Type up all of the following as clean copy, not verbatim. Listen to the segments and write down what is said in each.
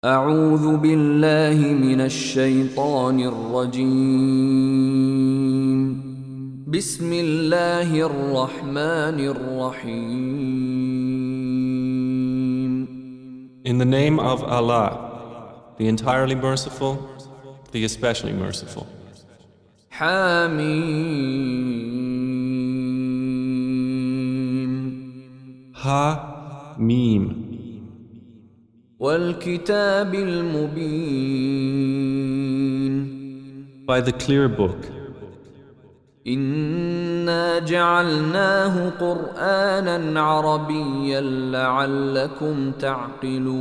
أعوذ بالله من الشيطان الرجيم. بسم الله الرحمن الرحيم. In the name of Allah, the entirely merciful, the especially merciful. حميم. Ha, Mim. والكتاب المبين. By the clear book. إنا جعلناه قرآنا عربيا لعلكم تعقلون.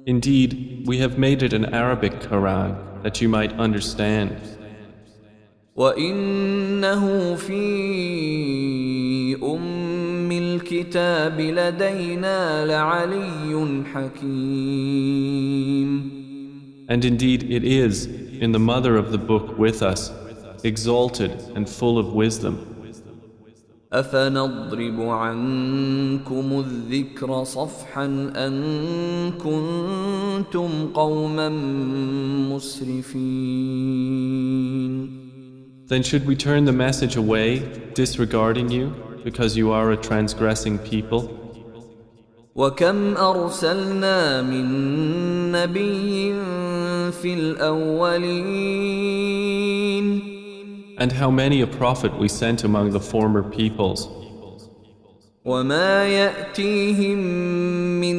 Indeed, we have made it an Arabic Quran that you might understand. وإنه في الكتاب لدينا لعلي حكيم. And indeed it is in the mother of the book with us, exalted and full of wisdom. أفنضرب عنكم الذكر صفحا أن كنتم قوما مسرفين. Then should we turn the message away, disregarding you, because you are a transgressing people? وكم أرسلنا من نبي في الأولين. And how many a prophet we sent among the former peoples. وما يأتيهم من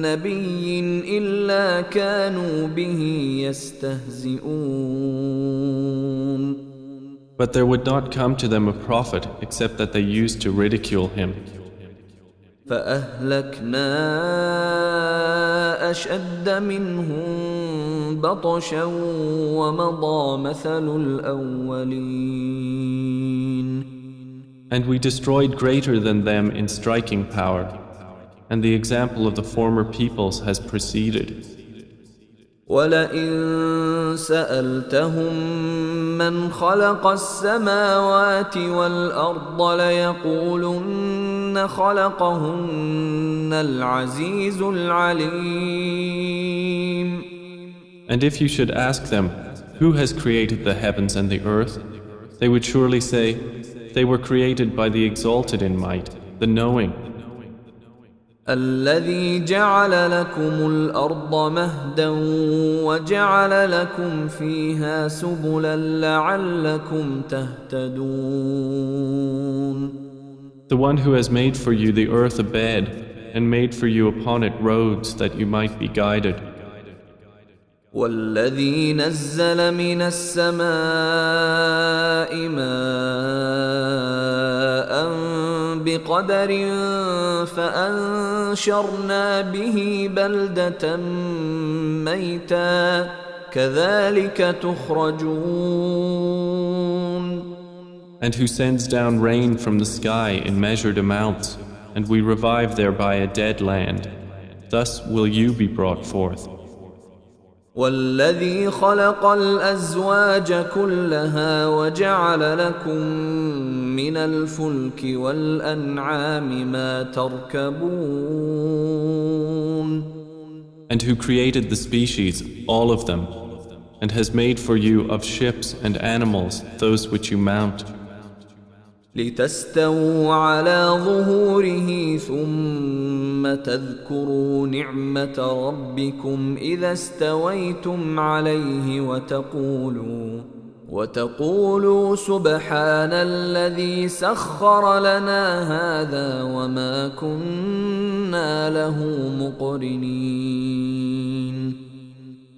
نبي إلا كانوا به يستهزئون. But there would not come to them a prophet except that they used to ridicule him. فأهلكنا أشد منهم بطشا ومضى مثل الأولين. And we destroyed greater than them in striking power, and the example of the former peoples has preceded. ولئن سألتهم من خلق السماوات والأرض ليقولن خلقهن العزيز العليم. And if you should ask them, who has created the heavens and the earth, they would surely say, they were created by the exalted in might, the knowing. الذي جعل لكم الأرض مهدا وجعل لكم فيها سبلا لعلكم تهتدون. The one who has made for you the earth a bed and made for you upon it roads that you might be guided. والذي نزل من السماء ماء بقدر فأنشرنا به بلدة ميتا كذلك تخرجون. And who sends down rain from the sky in measured amounts, and we revive thereby a dead land. Thus will you be brought forth. والذي خلق الأزواج كلها وجعل لكم من الفلك والأنعام ما تركبون. And who created the species, all of them, and has made for you of ships and animals those which you mount. لتستووا على ظهوره ثم تذكروا نعمة ربكم إذا استويتم عليه وتقولوا سبحان الذي سخر لنا هذا وما كنا له مقرنين.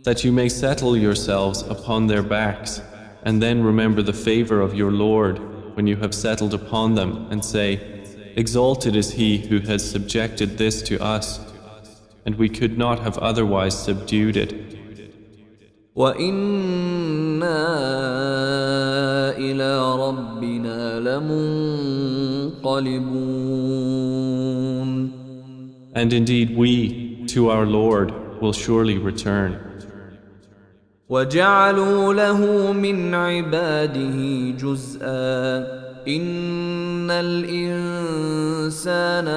That you may settle yourselves upon their backs, and then remember the favor of your Lord when you have settled upon them, and say, exalted is he who has subjected this to us, and we could not have otherwise subdued it. وَإِنَّا إِلَى رَبِّنَا لَمُنقَلِبُونَ. And indeed we, to our Lord, will surely return. وجعلوا له من عباده جزءا إن الإنسان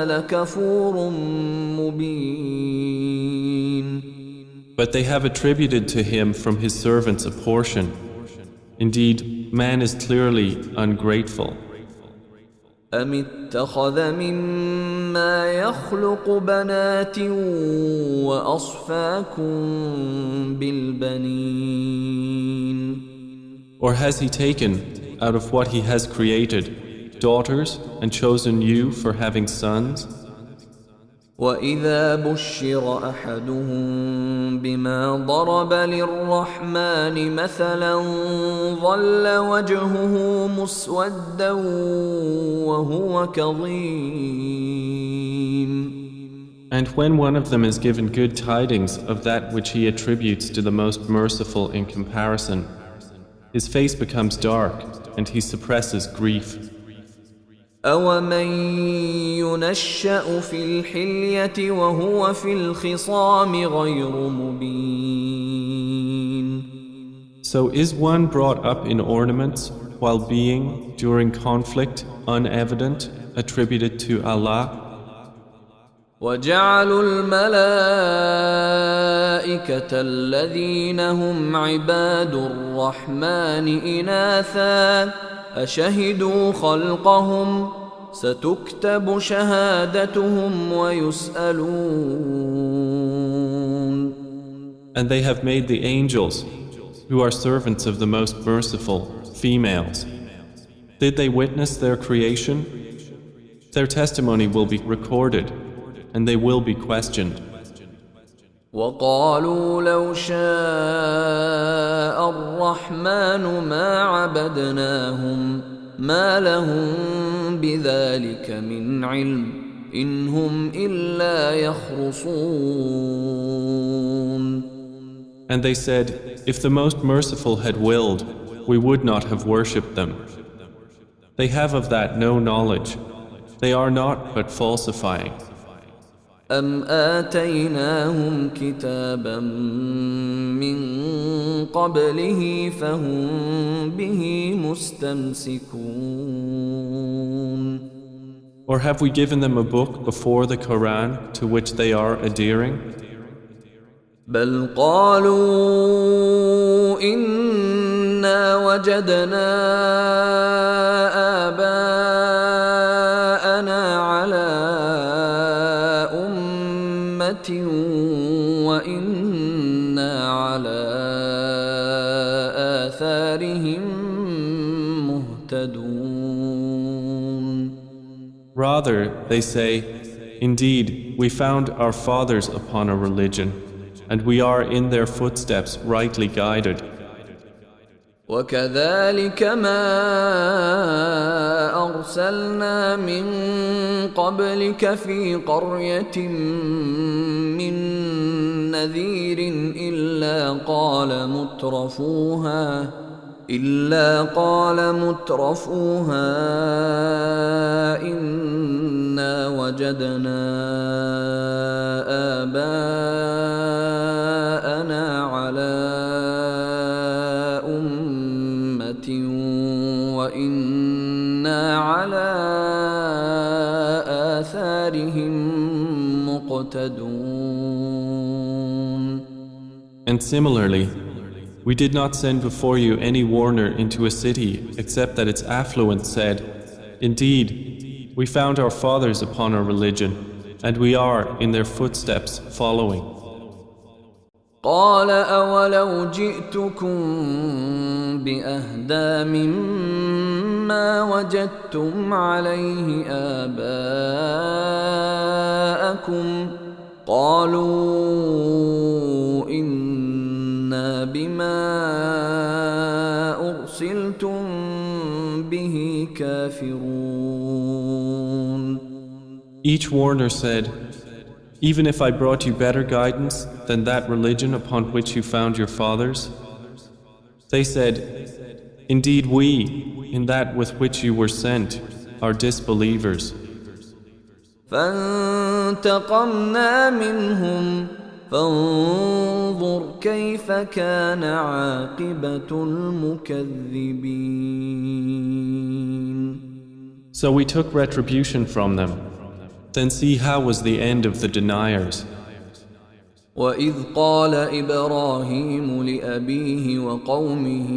لكفور مبين. But they have attributed to him from his servants a portion. Indeed, man is clearly ungrateful. أم اتخذ مما يخلق بنات وأصفاكم بالبنين. Or has he taken, out of what he has created, daughters and chosen you for having sons? وإذا بشر أحدهم بما ضرب للرحمن مثلا ظل وجهه مسودا وهو كظيم. And when one of them is given good tidings of that which he attributes to the most merciful in comparison, his face becomes dark and he suppresses grief. أَوَمَن يُنَشَّأُ فِي الْحِلْيَةِ وَهُوَ فِي الْخِصَامِ غَيْرُ مُبِينٍ. So is one brought up in ornaments while being, during conflict, unevident, attributed to Allah? وَجَعَلُوا الْمَلَائِكَةَ الَّذِينَ هُمْ عِبَادُ الرَّحْمَنِ إِنَاثًا أشهدوا خلقهم ستكتب شهادتهم ويسألون. And they have made the angels, who are servants of the most merciful, females. Did they witness their creation? Their testimony will be recorded, and they will be questioned. وقالوا لو شاء الرحمن ما عبدناهم ما لهم بذلك من علم إن هم إلا يخرصون. And they said, if the most merciful had willed, we would not have worshipped them. They have of that no knowledge. They are not but falsifying. أم آتيناهم كتابا من قبله فهم به مستمسكون. Or have we given them a book before the Quran to which they are adhering? بل قالوا إنا وجدنا آباءنا على وإنا على آثارهم مهتدون. Rather, they say, indeed, we found our fathers upon a religion, and we are in their footsteps rightly guided. وكذلك ما أرسلنا من قبلك في قرية من نذير إلا قال مترفوها إنا وجدنا آباءنا على وإنا على آثارهم مقتدون. And similarly, we did not send before you any warner into a city except that its affluent said, indeed, we found our fathers upon a religion, and we are in their footsteps following. قال أولو جئتكم بأهدى مما وجدتم عليه آباءكم قالوا إنا بما أرسلتم به كافرون. Each warner said, even if I brought you better guidance than that religion upon which you found your fathers? They said, indeed we, in that with which you were sent, are disbelievers. فانتقمنا منهم فانظر كيف كان عاقبة المكذبين. So we took retribution from them. Then see how was the end of the deniers. وإذ قال إبراهيم لأبيه وقومه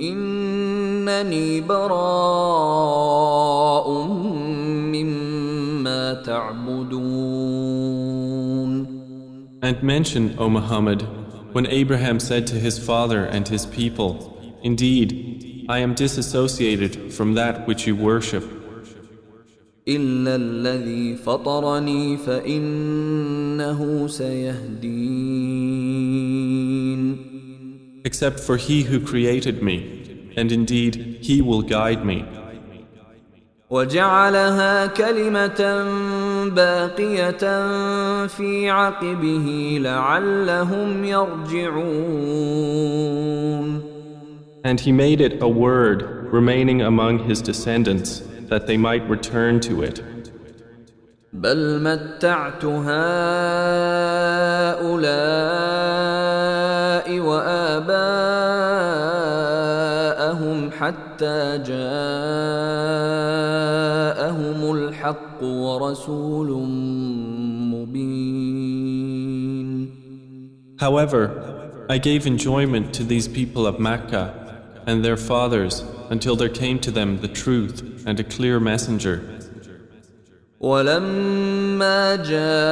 إنني براء مما تعبدون. And mention, O Muhammad, when Abraham said to his father and his people, Indeed, I am disassociated from that which you worship. إلا الذي فطرني فإنه سيهدين. Except for he who created me, and indeed he will guide me. وجعلها كلمة باقية في عقبه لعلهم يرجعون. And he made it a word remaining among his descendants, that they might return to it. بل متعت هؤلاء وآباءهم حتى جاءهم الحق ورسول مبين. However, I gave enjoyment to these people of Mecca and their fathers until there came to them the truth and a clear messenger. ولما جاءهم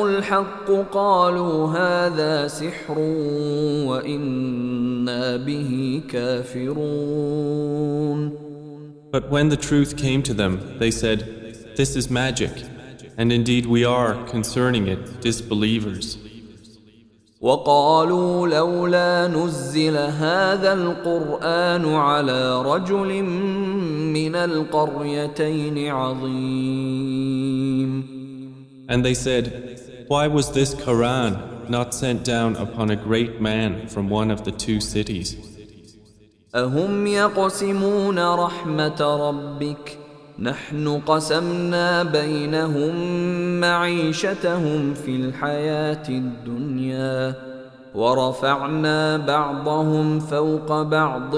الحق قالوا هذا سحر وإنا به كافرون. But when the truth came to them, they said, This is magic, and indeed we are, concerning it, disbelievers. وقالوا لولا نزل هذا القرآن على رجل من القريتين عظيم. And they said, Why was this Quran not sent down upon a great man from one of the two cities? أهم يقسمون رحمة ربك نحن قسمنا بينهم معيشتهم في الحياة الدنيا ورفعنا بعضهم فوق بعض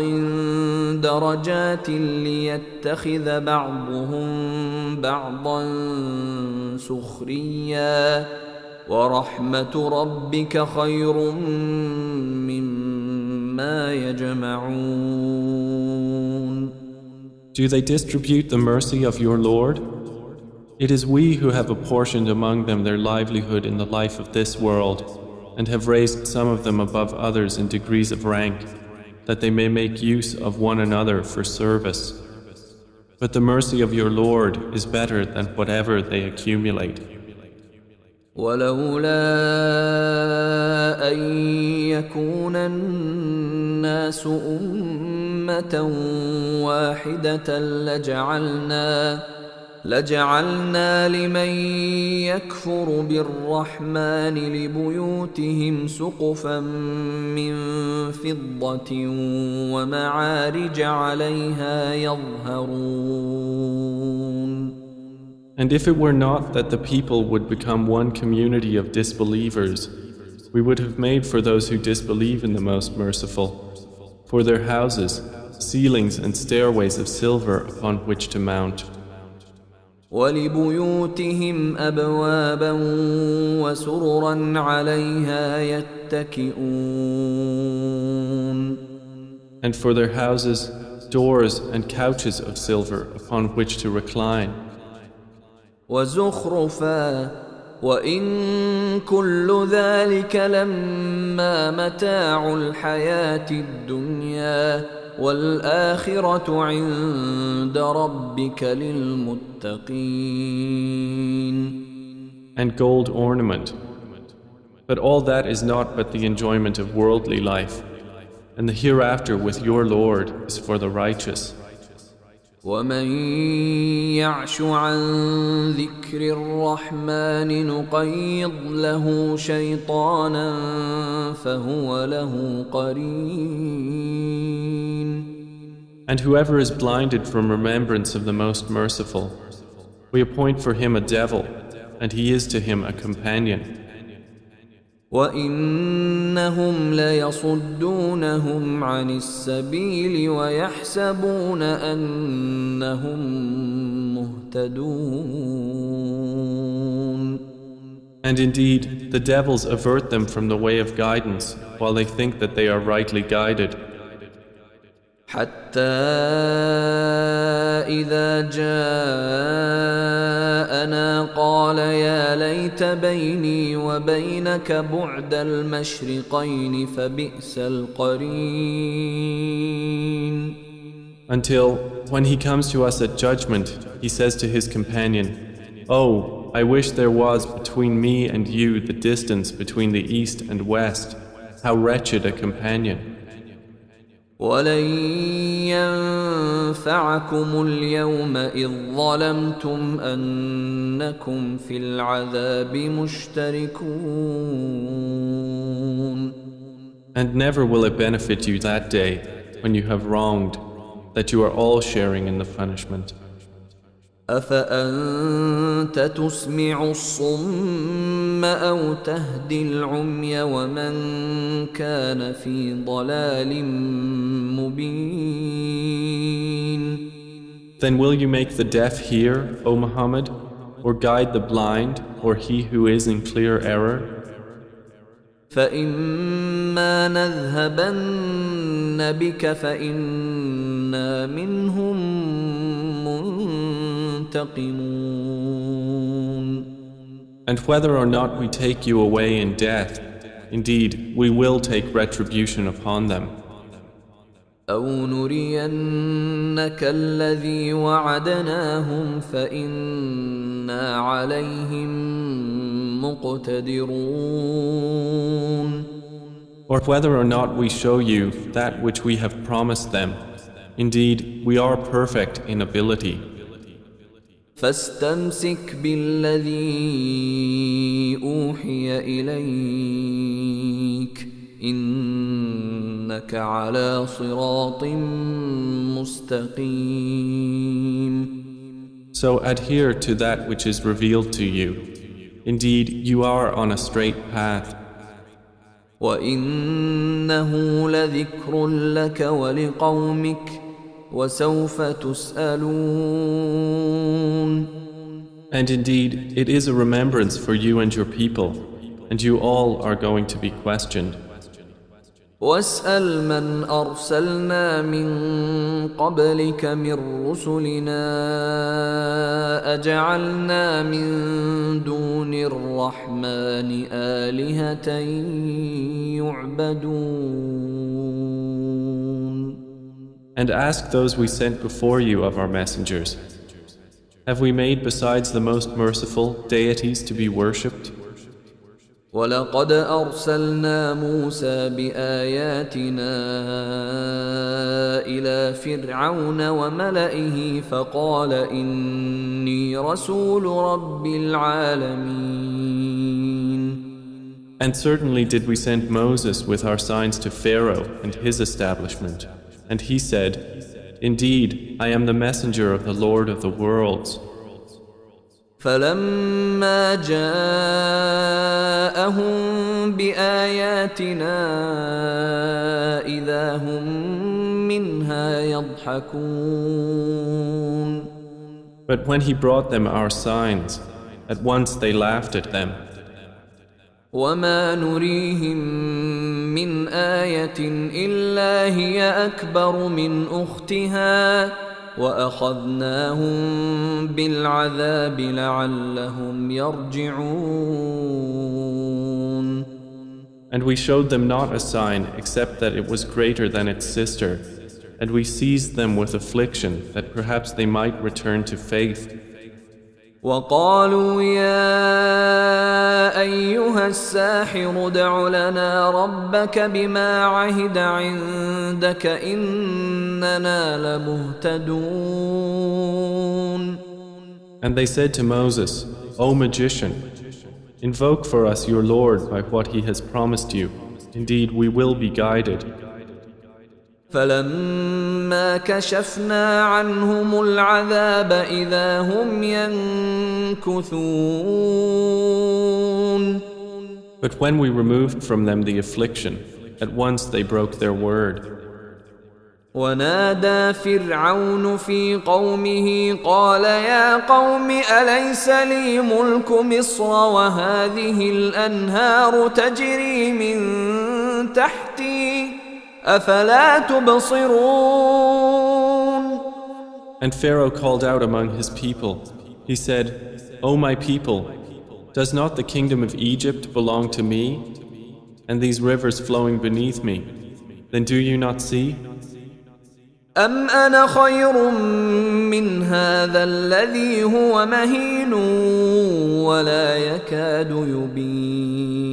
درجات ليتخذ بعضهم بعضا سخريا ورحمة ربك خير مما يجمعون. Do they distribute the mercy of your Lord? It is we who have apportioned among them their livelihood in the life of this world, and have raised some of them above others in degrees of rank, that they may make use of one another for service. But the mercy of your Lord is better than whatever they accumulate. ولولا أن يكون الناس أمة واحدة لجعلنا لمن يكفر بالرحمن لبيوتهم سقفا من فضة ومعارج عليها يظهرون. And if it were not that the people would become one community of disbelievers, we would have made for those who disbelieve in the Most Merciful, for their houses, ceilings and stairways of silver upon which to mount. وَلِبُيُوتِهِمْ أَبْوَابًا وَسُرُرًا عَلَيْهَا يَتَّكِئُونَ. And for their houses, doors and couches of silver upon which to recline. وَزُخْرُفًا وَإِن كُلُّ ذَلِكَ لَمَّا مَتَاعُ الْحَيَاةِ الدُّنْيَا وَالْآخِرَةُ عِندَ رَبِّكَ لِلْمُتَّقِينَ. And gold ornament. But all that is not but the enjoyment of worldly life, and the hereafter with your Lord is for the righteous. وَمَن يَعْشُ عَن ذِكْرِ الرَّحْمَنِ نُقَيِّضْ لَهُ شَيْطَانًا فَهُوَ لَهُ قَرِينٌ. And whoever is blinded from remembrance of the Most Merciful, we appoint for him a devil, and he is to him a companion. وَإِنَّهُمْ لَيَصُدُّونَهُمْ عَنِ السَّبِيلِ وَيَحْسَبُونَ أَنَّهُمْ مُهْتَدُونَ. And indeed, the devils avert them from the way of guidance, while they think that they are rightly guided. حتى إذا جاءنا قال يا ليت بيني وبينك بعد المشرقين فبئس القرين. Until, when he comes to us at judgment, he says to his companion, "Oh, I wish there was between me and you the distance between the east and west. How wretched a companion." ولن ينفعكم اليوم إذ ظلمتم أنكم في العذاب مشتركون. And never will it benefit you that day, when you have wronged, that you are all sharing in the punishment. أفأنت تسمع الصم أو تهدي العمي ومن كان في ضلال مبين. Then will you make the deaf hear, O Muhammad, or guide the blind, or he who is in clear error? فإما نذهبن بك فإنا منهم منتقمون. And whether or not we take you away in death, indeed, we will take retribution upon them. أو نرينك الذي وعدناهم فإنا عليهم مقتدرون. Or whether or not we show you that which we have promised them, indeed, we are perfect in ability. فاستمسك بالذي أوحي إليك إنك على صراط مستقيم. So adhere to that which is revealed to you. Indeed, you are on a straight path. وإنه لذكر لك ولقومك وسوف تسألون. And indeed, it is a remembrance for you and your people, and you all are going to be questioned. واسأل من أرسلنا من قبلك من رسلنا أجعلنا من دون الرحمن آلهة يعبدون. And ask those we sent before you of our messengers, have we made besides the most merciful deities to be worshipped? ولقد أرسلنا موسى بآياتنا إلى فرعون وملئه فقال إني رسول رب العالمين. And certainly did we send Moses with our signs to Pharaoh and his establishment, and he said, "Indeed, I am the messenger of the Lord of the worlds." فلما جاءهم بآياتنا إذا هم منها يضحكون. But when he brought them our signs, at once they laughed at them. وما نريهم من آية إلا هي أكبر من أختها وأخذناهم بالعذاب لعلهم يرجعون. And we showed them not a sign except that it was greater than its sister, and we seized them with affliction that perhaps they might return to faith. وقالوا يا أيها الساحر ادع لنا ربك بما عهد عندك إننا لمهتدون. And they said to Moses, "O magician, invoke for us your Lord by what he has promised you. Indeed, we will be guided." فلما كشفنا عنهم العذاب إذا هم ينكثون. But when we removed from them the affliction, at once they broke their word. ونادى فرعون في قومه قال يا قوم أليس لي ملك مصر وهذه الأنهار تجري من تحتي أفلا تبصرون. And Pharaoh called out among his people. He said, O my people, does not the kingdom of Egypt belong to me, and these rivers flowing beneath me? Then do you not see? أم أنا خير من هذا الذي هو مهين ولا يكاد يبين.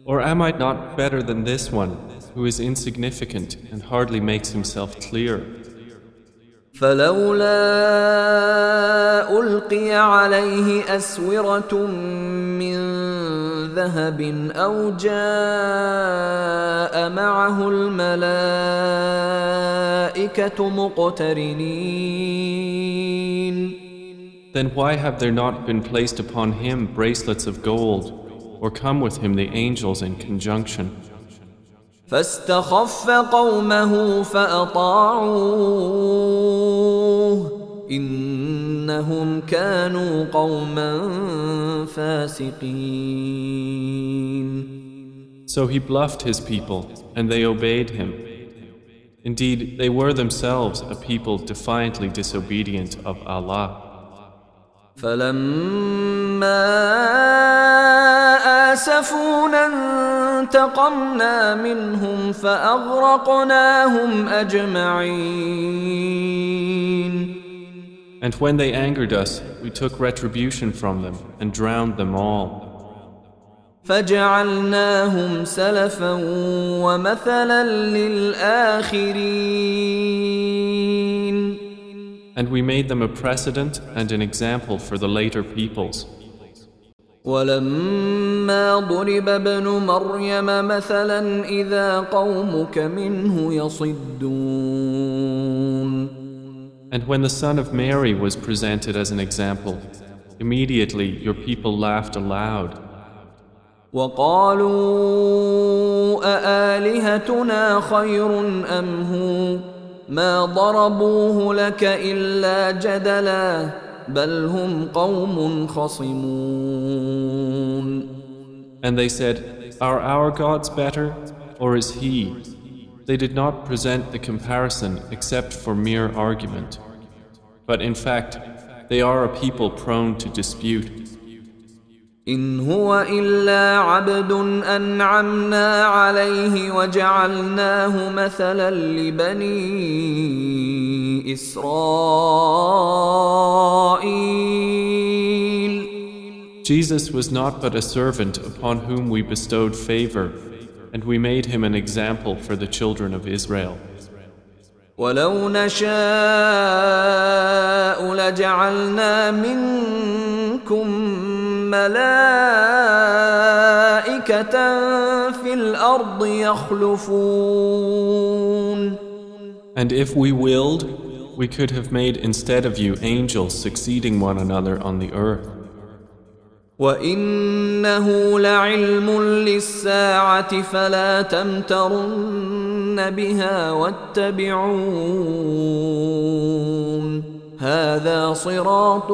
Or am I not better than this one, who is insignificant and hardly makes himself clear? فلولا ألقي عليه أسورة من ذهب أو جاء معه الملائكة مقترنين. Then why have there not been placed upon him bracelets of gold, or come with him the angels in conjunction? فاستخف قومه فأطاعوه إنهم كانوا قوما فاسقين. So he bluffed his people, and they obeyed him. Indeed, they were themselves a people defiantly disobedient of Allah. فلما آسفونا انتقمنا منهم فأغرقناهم أجمعين. And when they angered us, we took retribution from them and drowned them all. فجعلناهم سلفا ومثلا للآخرين. And we made them a precedent and an example for the later peoples. ولما ضرب ابن مريم مثلا إذا قومك منه يصدون. And when the son of Mary was presented as an example, immediately your people laughed aloud. وقالوا أآلهتنا خير أم هو ما ضربوه لك إلا جدلا بل هم قوم خصمون. And they said, Are our gods better, or is he? They did not present the comparison except for mere argument. But in fact, they are a people prone to dispute. إن هو إلا عبد أنعمنا عليه وجعلناه مثلا لبني إسرائيل. Jesus was not but a servant upon whom we bestowed favor, and we made him an example for the children of Israel. ولو نشاء لجعلنا منكم ملائكة في الأرض يخلفون. And if we willed, we could have made instead of you angels succeeding one another on the earth. وإنه لعلم للساعة فلا تمترن بها واتبعون هذا صراط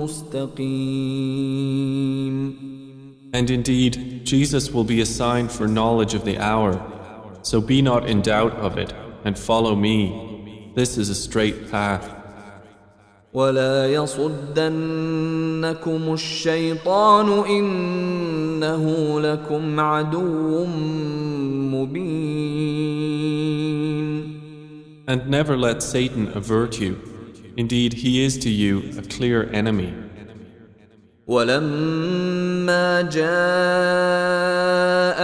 مستقيم. And indeed, Jesus will be a sign for knowledge of the hour, so be not in doubt of it, and follow me. This is a straight path. ولا يصدنكم الشيطان إنه لكم عدو مبين. And never let Satan avert you. Indeed, he is to you a clear enemy. ولما جاء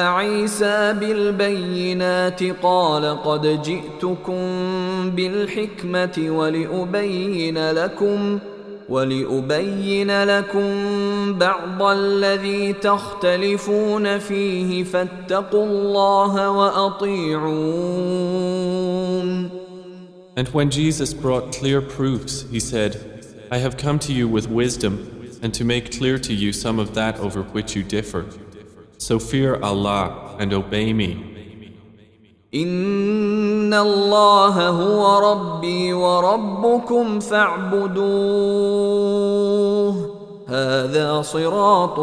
عيسى بالبينات قال قد جئتكم بالحكمة ولأبين لكم بعض الذي تختلفون فيه فاتقوا الله وأطيعون. And when Jesus brought clear proofs, he said, I have come to you with wisdom and to make clear to you some of that over which you differ. So fear Allah and obey me. إن الله هو ربي وربكم فاعبدوه هذا صراط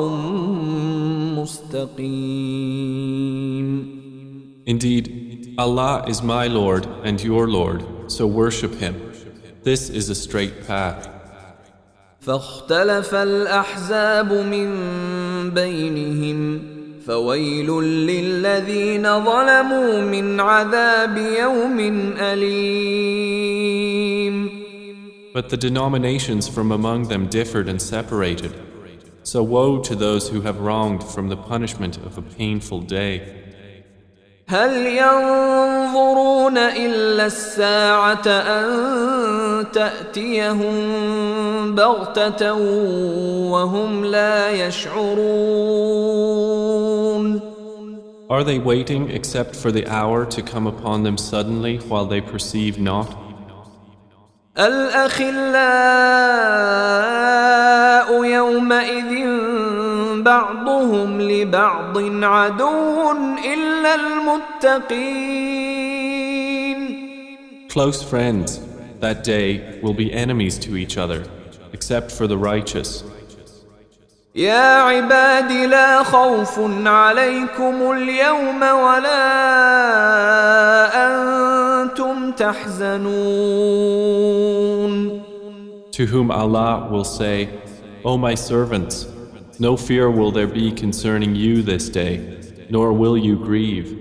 مستقيم. Indeed, Allah is my Lord and your Lord, so worship Him. This is a straight path. فاختلف الأحزاب من بينهم فويل للذين ظلموا من عذاب يوم أليم. But the denominations from among them differed and separated. So woe to those who have wronged from the punishment of a painful day. هل ينظرون إلا الساعة أن تأتيهم بغتة وهم لا يشعرون. Are they waiting except for the hour to come upon them suddenly while they perceive not? الأخلاء يومئذ بعضهم لبعض عدو إلا المتقين. Close friends that day will be enemies to each other except for the righteous. يا عباد لا خوف عليكم اليوم ولا أنتم تحزنون. To whom Allah will say, O my servants, no fear will there be concerning you this day, nor will you grieve.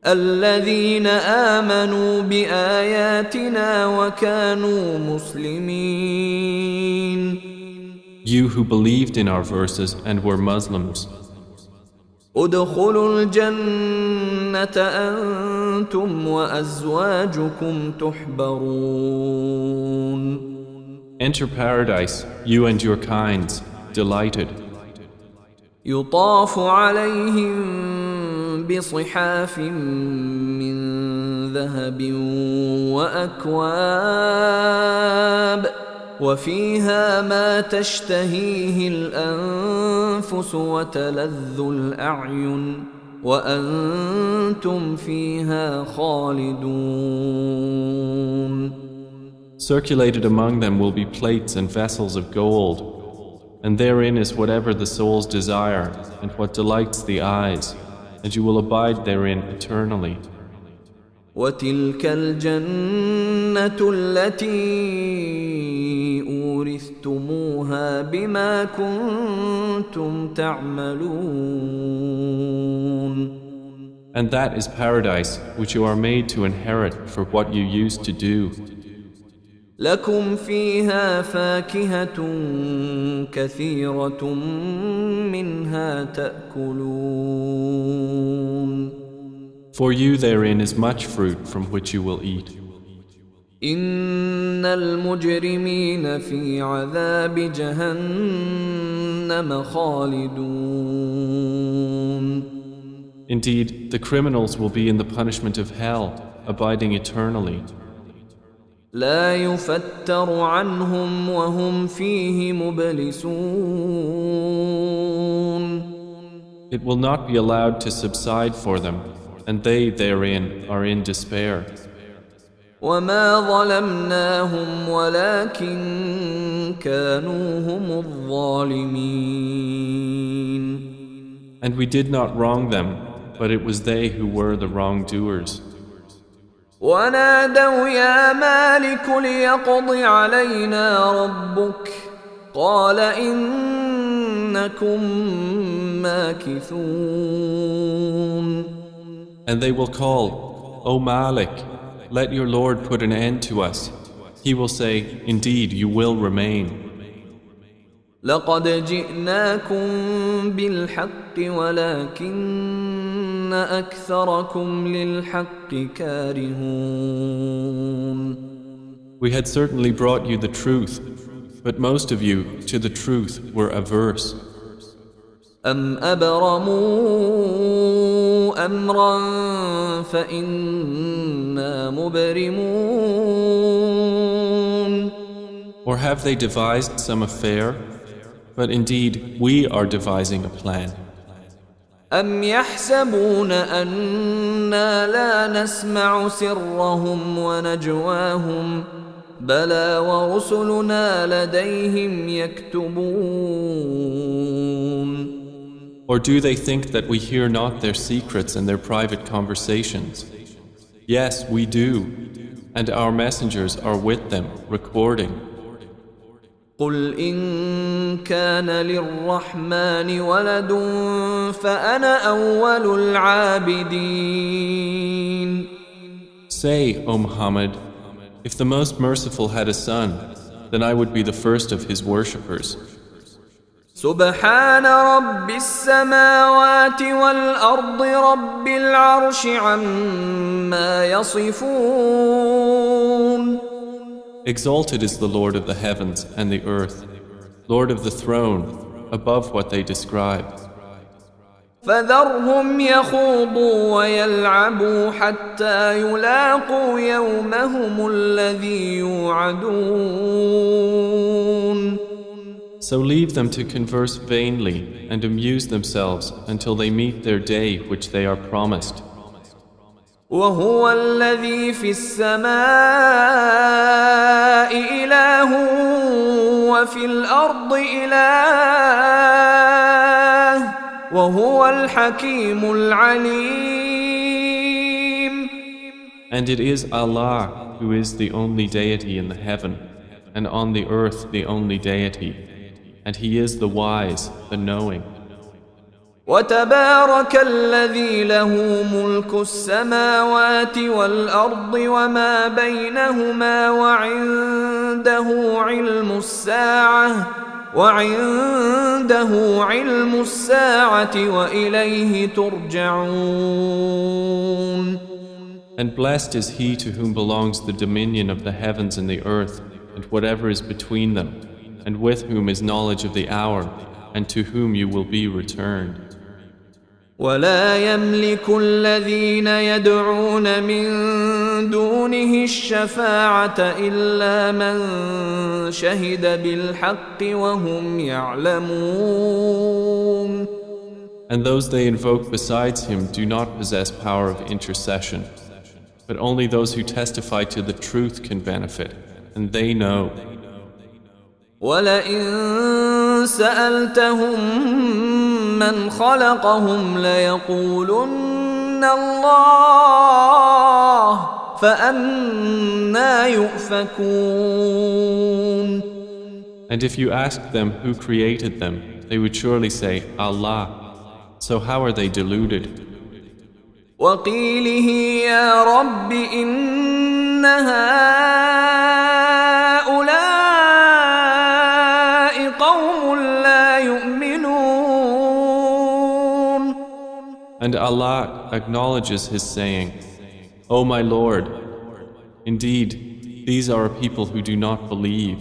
الذين آمنوا بآياتنا وكانوا مسلمين. You who believed in our verses and were Muslims. ادخلوا الجنة أنتم وأزواجكم تحبرون. Enter paradise, you and your kinds, delighted. يطاف عليهم بصحاف من ذهب وأكواب وفيها ما تشتهيه الأنفس وتلذ الأعين وأنتم فيها خالدون. Circulated among them will be plates and vessels of gold, and therein is whatever the souls desire and what delights the eyes, and you will abide therein eternally. وتلك الجنة التي أورثتموها بما كنتم تعملون. And that is paradise which you are made to inherit for what you used to do. لكم فيها فاكهة كثيرة منها تأكلون. For you therein is much fruit from which you will eat. إن المجرمين في عذاب جهنم خالدون. Indeed, the criminals will be in the punishment of hell, abiding eternally. لا يفتر عنهم وهم فيه مبلسون. It will not be allowed to subside for them, and they therein are in despair. وما ظلمناهم ولكن كانوا هم الظالمين. And we did not wrong them, but it was they who were the wrongdoers. ونادوا يا مالك ليقض علينا ربك قال إنكم ماكثون. And they will call, O Malik, let your Lord put an end to us. He will say, indeed, you will remain. لقد جئناكم بالحق ولكن أكثركم للحق كارهون. We had certainly brought you the truth, But most of you, to the truth, were averse. أم أبرموا أمرا فإنا مبرمون. Or have they devised some affair? But indeed, we are devising a plan. أم يحسبون أنا لا نسمع سرهم ونجواهم بلى ورسلنا لديهم يكتبون. Or do they think that we hear not their secrets and their private conversations? Yes, we do, and our messengers are with them, recording. قل إن كان للرحمن ولد فأنا أول العابدين. Say, O Muhammad, if the Most Merciful had a son, then I would be the first of his worshippers. سبحان رب السماوات والأرض رب العرش عما يصفون. Exalted is the Lord of the heavens and the earth, Lord of the throne, above what they describe. فذرهم يخوضوا ويلعبوا حتى يلاقوا يومهم الذي يوعدون. So leave them to converse vainly and amuse themselves until they meet their day which they are promised. وهو الذي في السماء إله وفي الأرض إله وهو الحكيم العليم. And it is Allah who is the only deity in the heaven, and on the earth the only deity, and He is the wise, the knowing. وتبارك الذي له ملك السماوات والأرض وما بينهما وعنده علم الساعة وإليه ترجعون. And blessed is he to whom belongs the dominion of the heavens and the earth and whatever is between them, and with whom is knowledge of the hour, and to whom you will be returned. ولا يملك الذين يدعون من دونه الشفاعة إلا من شهد بالحق وهم يعلمون. And those they invoke besides him do not possess power of intercession, but only those who testify to the truth can benefit, and they know. وَلَئِن سَأَلْتَهُم مَّنْ خَلَقَهُمْ لَيَقُولُنَّ اللَّهُ فَأَنَّىٰ يُؤْفَكُونَ. And if you asked them who created them, they would surely say, Allah. So how are they deluded? وَقِيلِهِ يَا رَبِّ إِنَّ هَٰؤُلَاءِ قَوْمٌ لَّا يُؤْمِنُونَ. And Allah acknowledges His saying, O my Lord, indeed, these are a people who do not believe.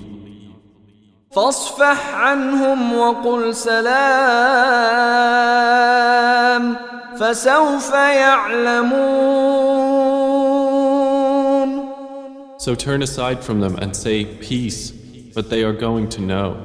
فاصفح عنهم وقل سلام فسوف يعلمون. So turn aside from them and say peace, but they are going to know.